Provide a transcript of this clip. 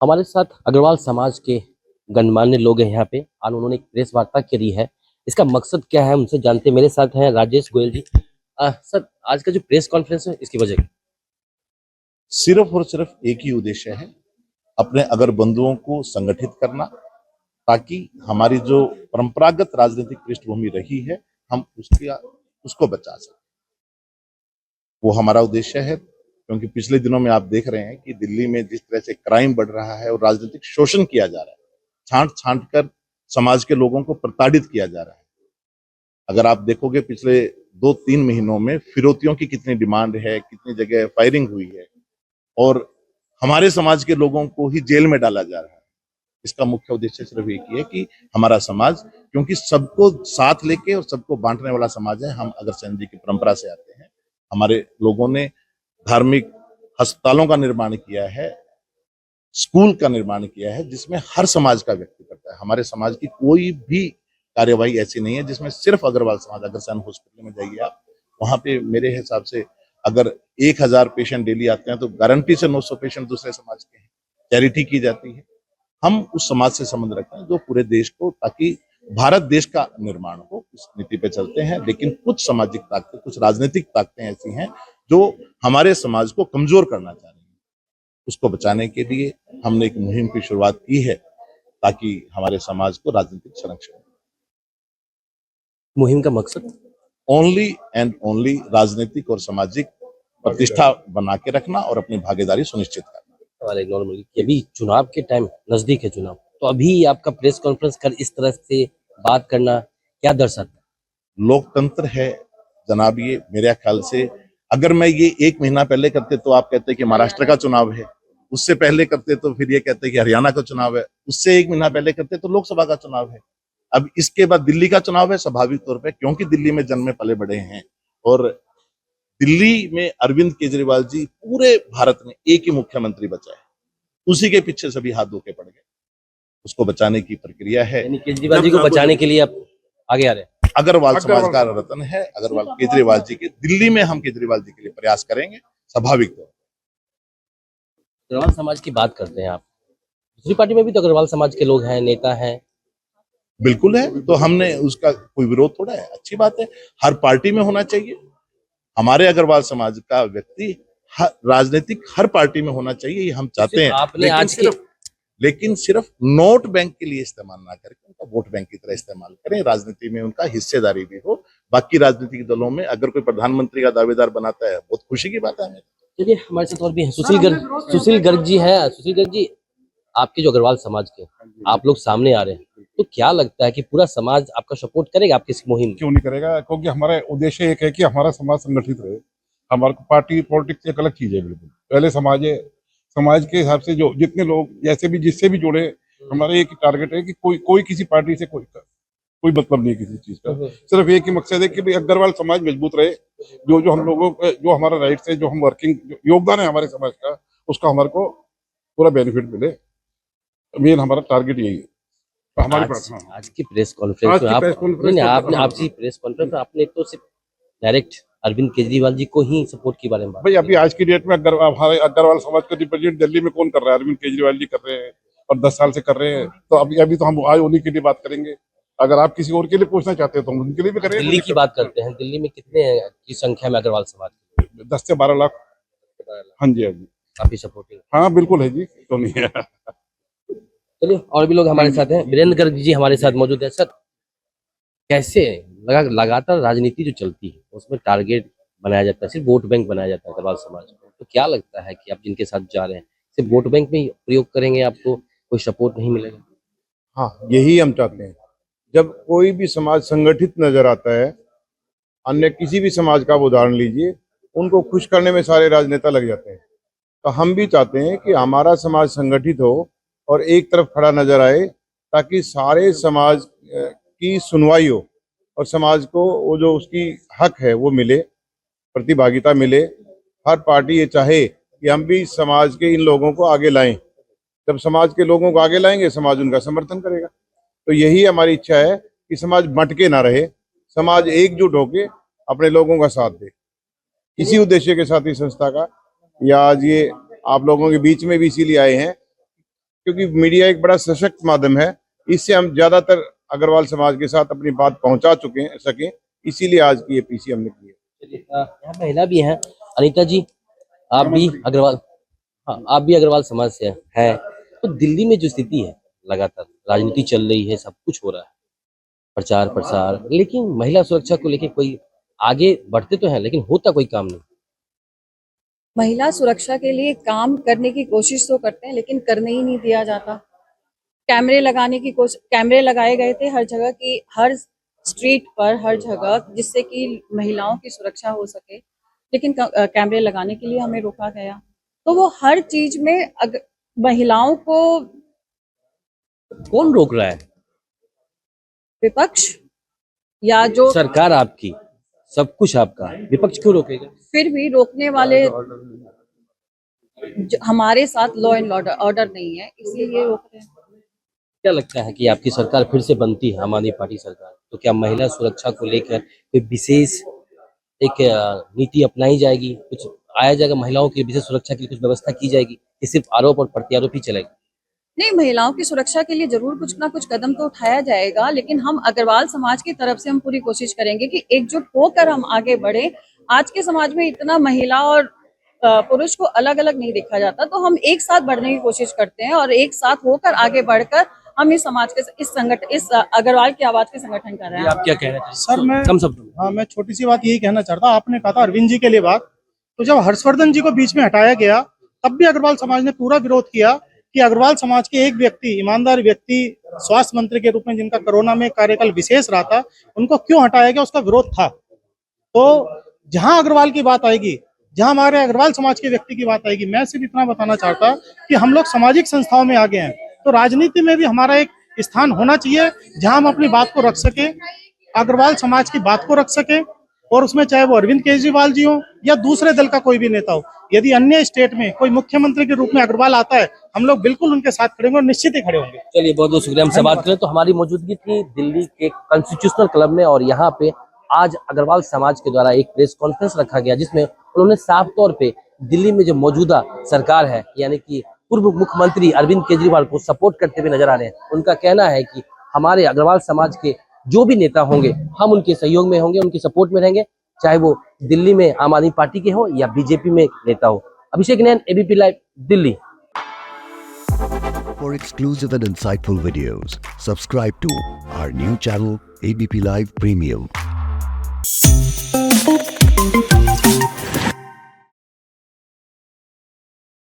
हमारे साथ अग्रवाल समाज के गणमान्य लोग हैं यहाँ पे और उन्होंने एक प्रेस वार्ता करी है। इसका मकसद क्या है उनसे जानते हैं। मेरे साथ हैं राजेश गोयल जी। सर, आज का जो प्रेस कॉन्फ्रेंस है इसकी वजह क्या? सिर्फ और सिर्फ एक ही उद्देश्य है, अपने अगर बंधुओं को संगठित करना, ताकि हमारी जो परंपरागत राजनीतिक पृष्ठभूमि रही है हम उसको बचा सकें। वो हमारा उद्देश्य है, क्योंकि पिछले दिनों में आप देख रहे हैं कि दिल्ली में जिस तरह से क्राइम बढ़ रहा है और राजनीतिक शोषण किया जा रहा है, छांट छांट कर समाज के लोगों को प्रताड़ित किया जा रहा है। अगर आप देखोगे पिछले 2-3 महीनों में फिरौतियों की कितनी डिमांड है, कितनी जगह फायरिंग हुई है और हमारे समाज के लोगों को ही जेल में डाला जा रहा है। इसका मुख्य उद्देश्य सिर्फ एक ही है कि हमारा समाज, क्योंकि सबको साथ लेके और सबको बांटने वाला समाज है। हम अग्रसेन जी की परंपरा से आते हैं। हमारे लोगों ने धार्मिक अस्पतालों का निर्माण किया है, स्कूल का निर्माण किया है, जिसमें हर समाज का व्यक्ति करता है। हमारे समाज की कोई भी कार्यवाही ऐसी नहीं है जिसमें सिर्फ अग्रवाल समाज। अग्रसेन हॉस्पिटल में जाइए आप, वहां पे मेरे हिसाब से अगर 1000 पेशेंट डेली आते हैं तो गारंटी से 900 पेशेंट दूसरे समाज के हैं। चैरिटी की जाती है। हम उस समाज से संबंध रखते हैं जो पूरे देश को, ताकि भारत देश का निर्माण हो, इस नीति पे चलते हैं। लेकिन कुछ सामाजिक ताकतें, कुछ राजनीतिक ताकतें ऐसी हैं जो हमारे समाज को कमजोर करना चाह रही हैं। उसको बचाने के लिए हमने एक मुहिम की शुरुआत की है, ताकि हमारे समाज को राजनीतिक संरक्षण मिले। मुहिम का मकसद ओनली एंड ओनली राजनीतिक और सामाजिक प्रतिष्ठा बना के रखना और अपनी भागीदारी सुनिश्चित करना। वाले नॉर्मली कि अभी चुनाव के टाइम नजदीक है चुनाव, तो अभी आपका प्रेस कॉन्फ्रेंस कर इस तरह से बात करना क्या दर्शाता है? लोकतंत्र है जनाब। ये मेरे ख्याल से अगर मैं ये 1 महीना पहले करते तो आप कहते कि महाराष्ट्र का चुनाव है, उससे पहले करते तो फिर ये कहते कि हरियाणा का चुनाव है, उससे 1 महीना पहले करते तो लोकसभा का चुनाव है, अब इसके बाद दिल्ली का चुनाव है। स्वाभाविक तौर पे, क्योंकि दिल्ली में जन्मे पले बड़े हैं और दिल्ली में अरविंद केजरीवाल जी पूरे भारत में एक ही मुख्यमंत्री बचा है, उसी के पीछे सभी हाथ धो के पड़ गए। उसको बचाने की प्रक्रिया है। यानी केजरीवाल जी को बचाने के लिए आप आगे आ रहे हैं। अग्रवाल समाज का रतन है अग्रवाल केजरीवाल जी के। दिल्ली में हम केजरीवाल जी के लिए प्रयास करेंगे, स्वाभाविक तौर पर। अग्रवाल समाज की बात करते हैं आप, दूसरी पार्टी में भी तो अग्रवाल समाज के लोग हैं, नेता हैं। बिल्कुल है, तो हमने उसका कोई विरोध थोड़ा है, अच्छी बात है। हर पार्टी में होना चाहिए। हमारे अग्रवाल समाज का व्यक्ति राजनीतिक हर पार्टी में होना चाहिए, ये हम चाहते हैं। आपने आज लेकिन सिर्फ नोट बैंक के लिए इस्तेमाल ना करके उनका वोट बैंक की तरह इस्तेमाल करें। राजनीति में उनका हिस्सेदारी भी हो। बाकी राजनीतिक दलों में अगर कोई प्रधानमंत्री का दावेदार बनाता है, बहुत खुशी की बात है हमें। चलिए, हमारे साथ और भी हैं सुशील गर्ग जी हैं। सुशील गर्ग जी, आपके जो अग्रवाल समाज के आप लोग सामने आ रहे हैं, तो क्या लगता है कि पूरा समाज आपका सपोर्ट करेगा आपकी इस मुहिम? क्यों नहीं करेगा, क्योंकि हमारा उद्देश्य एक है कि हमारा समाज संगठित रहे। हमारे पार्टी पॉलिटिक्स एक अलग चीज है बिल्कुल। पहले समाज है, समाज के हिसाब से जो जितने लोग जैसे भी जिससे भी जुड़े, हमारा एक ही टारगेट है कि कोई किसी पार्टी से कोई मतलब नहीं किसी चीज का। सिर्फ एक ही मकसद है कि भाई अग्रवाल समाज मजबूत रहे। जो हम लोगों को जो हमारा राइट्स है, जो हम वर्किंग योगदान है हमारे समाज का, उसका हमारे को पूरा बेनिफिट मिले। मेन हमारा टारगेट यही है। तो आज की प्रेस कॉन्फ्रेंस में आपकी प्रेस कॉन्फ्रेंस में आपने तो सिर्फ डायरेक्ट अरविंद केजरीवाल जी को ही सपोर्ट के बारे में बात भाई अभी आज की डेट में हमारे अग्रवाल समाज का रिप्रेजेंट दिल्ली में कौन कर रहा है? अरविंद केजरीवाल जी कर रहे हैं और 10 साल से कर रहे हैं। तो अभी तो हम आज उन्हीं के लिए बात करेंगे। अगर आप किसी और के लिए पूछना चाहते हैं तो हम उनके लिए भी करेंगे। दिल्ली की बात करते हैं, दिल्ली में कितने की संख्या में अग्रवाल समाज? 10 से 12 लाख। हाँ जी, हाँ जी, काफी सपोर्टिंग। हाँ बिल्कुल है जी, क्यों नहीं है। चलिए, और भी लोग हमारे साथ हैं। वीरेंद्र गर्ग जी हमारे साथ मौजूद है। सर, कैसे लगातार राजनीति जो चलती है उसमें टारगेट बनाया जाता है, सिर्फ वोट बैंक बनाया जाता है अग्रवाल समाज को, तो क्या लगता है कि आप जिनके साथ जा रहे हैं सिर्फ वोट बैंक में ही प्रयोग करेंगे, आपको कोई सपोर्ट नहीं मिलेगा? हाँ, यही हम चाहते हैं। जब कोई भी समाज संगठित नजर आता है, अन्य किसी भी समाज का आप उदाहरण लीजिए, उनको खुश करने में सारे राजनेता लग जाते हैं। तो हम भी चाहते हैं कि हमारा समाज संगठित हो और एक तरफ खड़ा नजर आए, ताकि सारे समाज की सुनवाई हो और समाज को वो जो उसकी हक है वो मिले, प्रतिभागिता मिले। हर पार्टी ये चाहे कि हम भी समाज के इन लोगों को आगे लाएं। जब समाज के लोगों को आगे लाएंगे, समाज उनका समर्थन करेगा। तो यही हमारी इच्छा है कि समाज बंटके ना रहे, समाज एकजुट होके अपने लोगों का साथ दे। इसी उद्देश्य के साथ इस संस्था का, या आज ये आप लोगों के बीच में भी इसीलिए आए हैं क्योंकि मीडिया एक बड़ा सशक्त माध्यम है, इससे हम ज्यादातर अग्रवाल समाज के साथ अपनी बात पहुंचा सके, इसीलिए आज की ये पीसी हमने की है। चलिए, यहाँ महिला भी हैं। अनीता जी, आप भी अग्रवाल, हाँ, आप भी अग्रवाल समाज से हैं। तो दिल्ली में जो स्थिति है, लगातार राजनीति चल रही है, सब कुछ हो रहा है, प्रचार प्रसार, लेकिन महिला सुरक्षा को लेके कोई आगे बढ़ते तो हैं, लेकिन होता कोई काम नहीं। महिला सुरक्षा के लिए काम करने की कोशिश तो करते हैं, लेकिन करने ही नहीं दिया जाता। कैमरे लगाने की कोशिश, कैमरे लगाए गए थे हर जगह की, हर स्ट्रीट पर, हर जगह, जिससे कि महिलाओं की सुरक्षा हो सके, लेकिन कैमरे लगाने के लिए हमें रोका गया। तो वो हर चीज में महिलाओं को कौन रोक रहा है? विपक्ष या जो सरकार आपकी, सब कुछ आपका, विपक्ष क्यों रोकेगा? फिर भी रोकने वाले हमारे साथ लॉ एंड ऑर्डर नहीं है, इसलिए ये रोक रहे हैं। क्या लगता है कि आपकी सरकार फिर से बनती है, आम आदमी पार्टी सरकार, तो क्या महिला सुरक्षा को लेकर कोई विशेष एक नीति अपनाई जाएगी, कुछ आया जाएगा महिलाओं की विशेष सुरक्षा की, कुछ व्यवस्था की जाएगी कि सिर्फ आरोप और प्रत्यारोप ही चलेगा? नहीं, महिलाओं की सुरक्षा के लिए जरूर कुछ ना कुछ कदम तो उठाया जाएगा, लेकिन हम अग्रवाल समाज की तरफ से हम पूरी कोशिश करेंगे कि एकजुट होकर हम आगे बढ़े। आज के समाज में इतना महिला और पुरुष को अलग अलग नहीं देखा जाता, तो हम एक साथ बढ़ने की कोशिश करते हैं और एक साथ होकर आगे बढ़कर हम इस समाज के इस अग्रवाल की आवाज के संगठन कर रहे हैं। आप क्या कह रहे थे सर? मैं मैं छोटी सी बात यही कहना चाहता हूँ। आपने कहा था अरविंद जी के लिए बात, तो जब हर्षवर्धन जी को बीच में हटाया गया, तब भी अग्रवाल समाज ने पूरा विरोध किया कि अग्रवाल समाज के एक व्यक्ति, ईमानदार व्यक्ति, स्वास्थ्य मंत्री के रूप में जिनका कोरोना में कार्यकाल विशेष रहा था, उनको क्यों हटाया गया, उसका विरोध था। तो जहां अग्रवाल की बात आएगी, जहां हमारे अग्रवाल समाज के व्यक्ति की बात आएगी, मैं सिर्फ इतना बताना चाहता कि हम लोग सामाजिक संस्थाओं में आगे हैं, तो राजनीति में भी हमारा एक स्थान होना चाहिए जहां हम अपनी बात को रख सके, अग्रवाल समाज की बात को रख सके, और उसमें चाहे वो अरविंद केजरीवाल जी हो या दूसरे दल का कोई भी नेता हो। यदि अन्य स्टेट में कोई मुख्यमंत्री के रूप में अग्रवाल आता है, हम लोग बिल्कुल उनके साथ खड़े होंगे और निश्चित ही खड़े होंगे। चलिए, बहुत बहुत शुक्रिया। हमसे बात करें तो हमारी मौजूदगी थी दिल्ली के कॉन्स्टिट्यूशनल क्लब में, और यहाँ पे आज अग्रवाल समाज के द्वारा एक प्रेस कॉन्फ्रेंस रखा गया, जिसमें उन्होंने साफ तौर पे दिल्ली में जो मौजूदा सरकार है, यानी कि पूर्व मुख्यमंत्री अरविंद केजरीवाल को सपोर्ट करते हुए नजर आ रहे हैं। उनका कहना है कि हमारे अग्रवाल समाज के जो भी नेता होंगे, हम उनके सहयोग में होंगे, उनके सपोर्ट में रहेंगे, चाहे वो दिल्ली में आम आदमी पार्टी के हो या बीजेपी में नेता हो। Abhishek Nain, ABP live, Delhi. For exclusive and insightful videos, subscribe to our new channel ABP Live Premium.